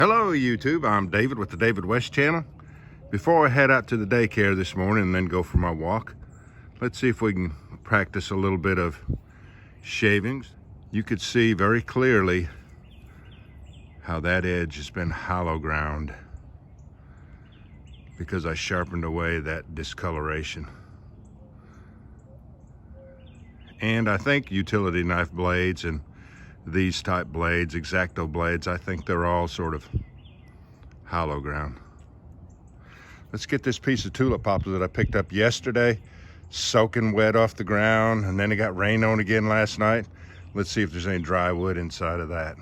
Hello YouTube, I'm David with the David West channel. Before I head out to the daycare this morning and then go for my walk, let's see if we can practice a little bit of shavings. You could see very clearly how that edge has been hollow ground because I sharpened away that discoloration. And I think utility knife blades and these type blades, X-Acto blades, I think they're all sort of hollow ground. Let's get this piece of tulip poplar that I picked up yesterday, soaking wet off the ground, and then it got rained on again last night. Let's see if there's any dry wood inside of that.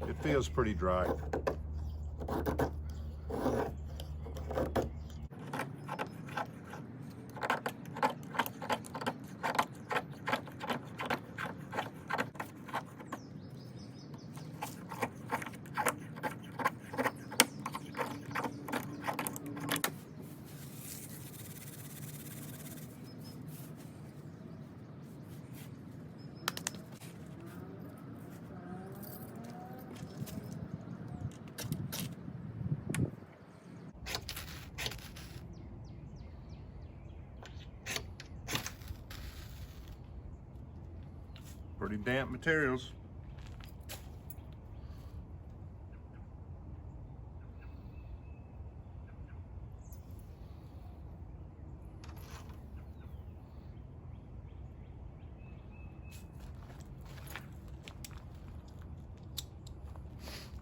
It feels pretty dry. Pretty damp materials.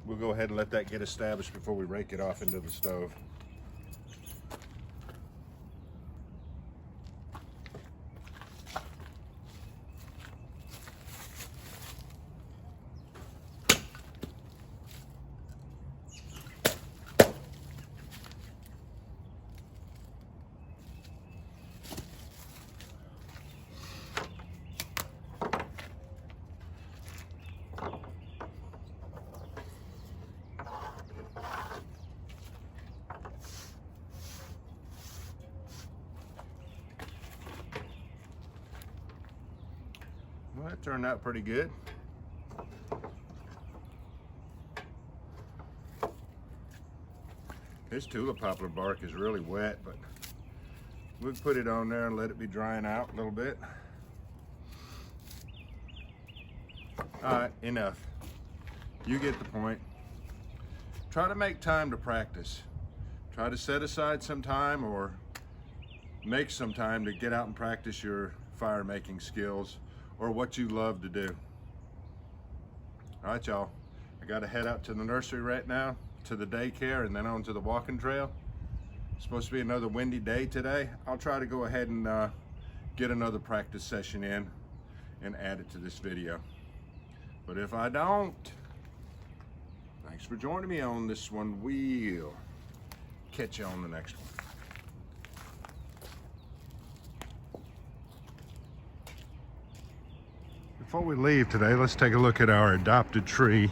We'll go ahead and let that get established before we rake it off into the stove. Well, that turned out pretty good. This tulip poplar bark is really wet, but we'll put it on there and let it be drying out a little bit. All right, enough. You get the point. Try to make time to practice. Try to set aside some time or make some time to get out and practice your fire making skills or what you love to do. All right, y'all. I got to head out to the nursery right now, to the daycare, and then on to the walking trail. It's supposed to be another windy day today. I'll try to go ahead and get another practice session in and add it to this video. But if I don't, thanks for joining me on this one. We'll catch you on the next one. Before we leave today, let's take a look at our adopted tree,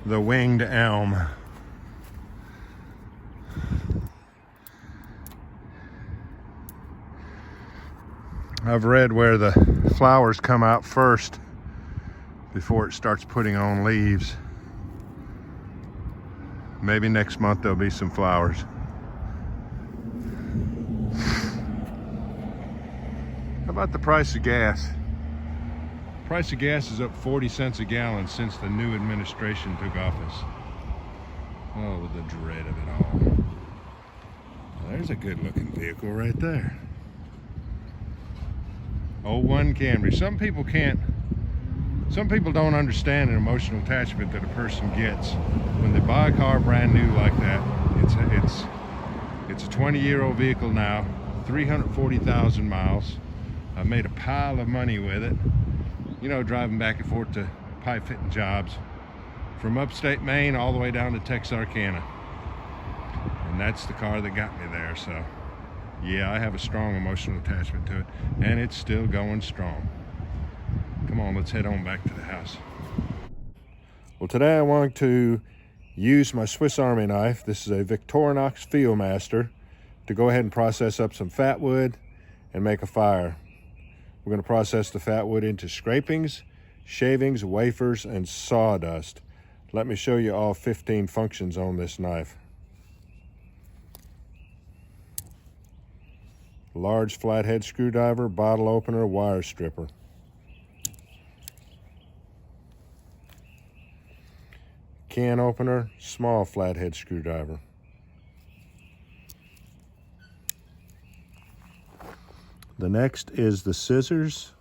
the winged elm. I've read where the flowers come out first before it starts putting on leaves. Maybe next month there'll be some flowers. How about the price of gas? Price of gas is up 40 cents a gallon since the new administration took office. Oh, the dread of it all. Well, there's a good looking vehicle right there. 01 Camry. Some people don't understand an emotional attachment that a person gets when they buy a car brand new like that. It's a 20-year-old vehicle now, 340,000 miles. I made a pile of money with it. You know, driving back and forth to pipe fitting jobs from upstate Maine all the way down to Texarkana. And that's the car that got me there, so Yeah, I have a strong emotional attachment to it, and it's still going strong. Come on, let's head on back to the house. Well, today I want to use my Swiss Army knife. This is a Victorinox Fieldmaster to go ahead and process up some fatwood and make a fire. We're going to process the fatwood into scrapings, shavings, wafers, and sawdust. Let me show you all 15 functions on this knife. Large flathead screwdriver, bottle opener, wire stripper. Can opener, small flathead screwdriver. The next is the scissors.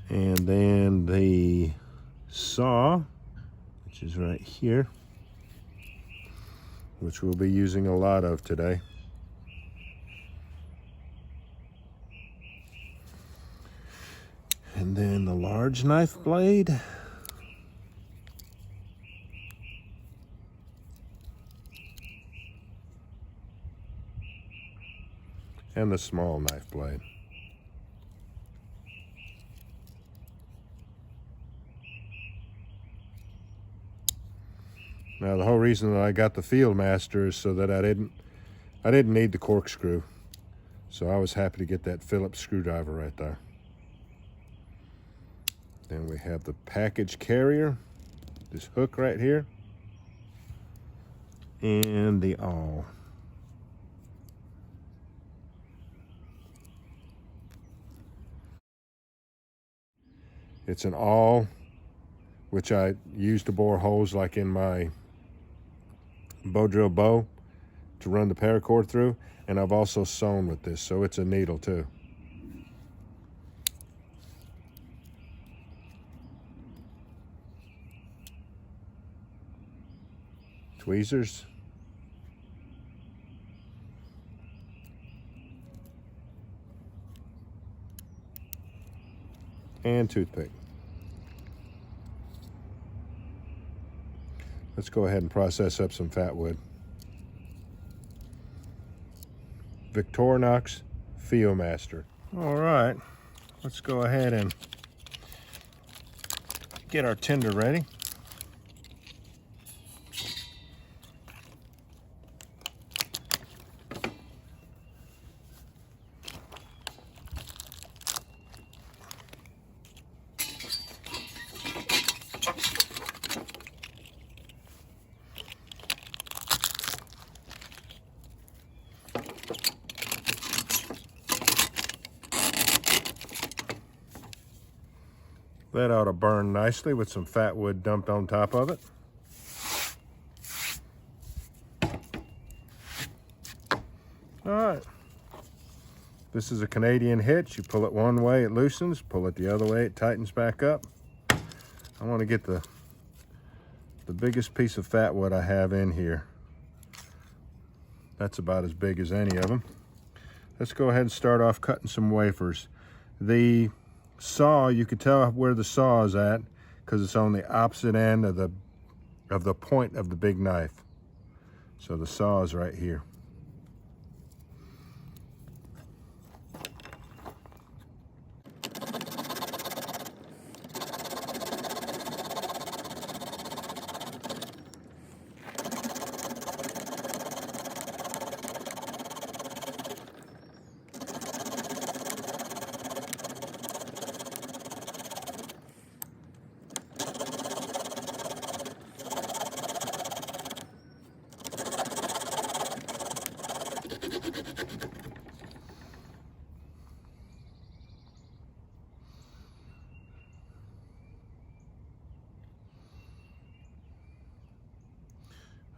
And then the saw, which is right here, which we'll be using a lot of today. And then the large knife blade. And the small knife blade. Now the whole reason that I got the Fieldmaster is so that I didn't need the corkscrew. So I was happy to get that Phillips screwdriver right there. Then we have the package carrier, this hook right here, and the awl. It's an awl, which I use to bore holes like in my bow drill bow to run the paracord through, and I've also sewn with this, so it's a needle too. Tweezers. And toothpick. Let's go ahead and process up some fatwood. Victorinox Fieldmaster. All right, let's go ahead and get our tinder ready. That ought to burn nicely with some fatwood dumped on top of it. All right. This is a Canadian hitch. You pull it one way, it loosens. Pull it the other way, it tightens back up. I want to get the biggest piece of fatwood I have in here. That's about as big as any of them. Let's go ahead and start off cutting some wafers. The saw, you could tell where the saw is at because it's on the opposite end of the point of the big knife. So the saw is right here.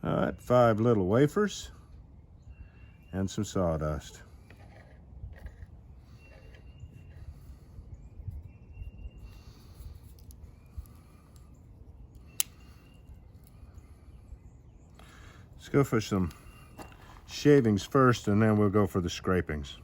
All right, 5 little wafers and some sawdust. Let's go for some shavings first, and then we'll go for the scrapings.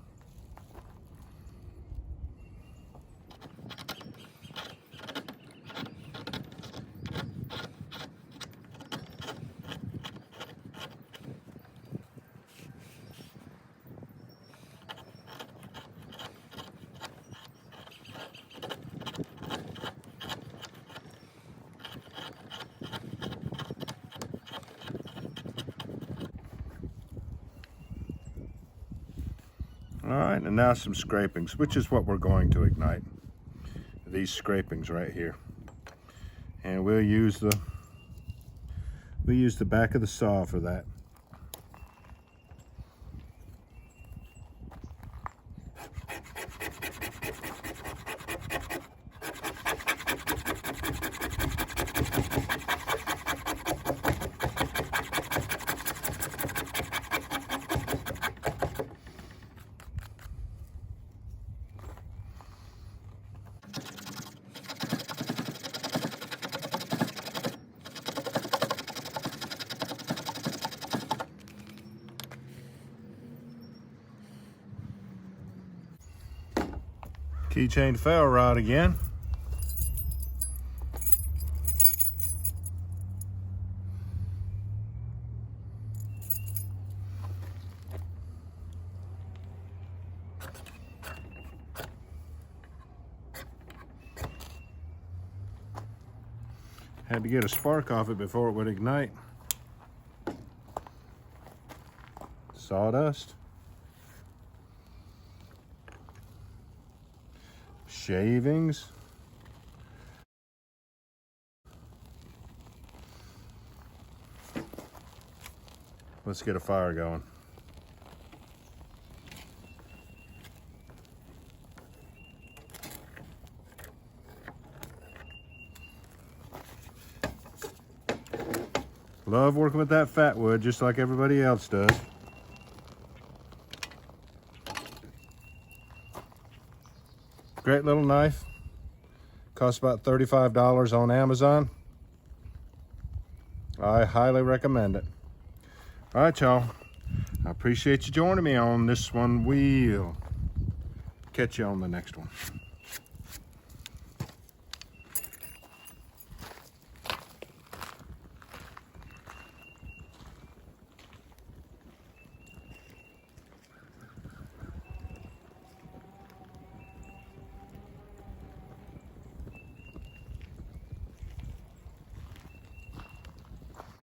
All right, and now some scrapings, which is what we're going to ignite. These scrapings right here. And we'll use the back of the saw for that. Keychain ferro rod again. Had to get a spark off it before it would ignite. Sawdust. Shavings. Let's get a fire going. Love working with that fatwood just like everybody else does. Great little knife. Costs about $35 on Amazon. I highly recommend it. All right, y'all. I appreciate you joining me on this one. We'll catch you on the next one.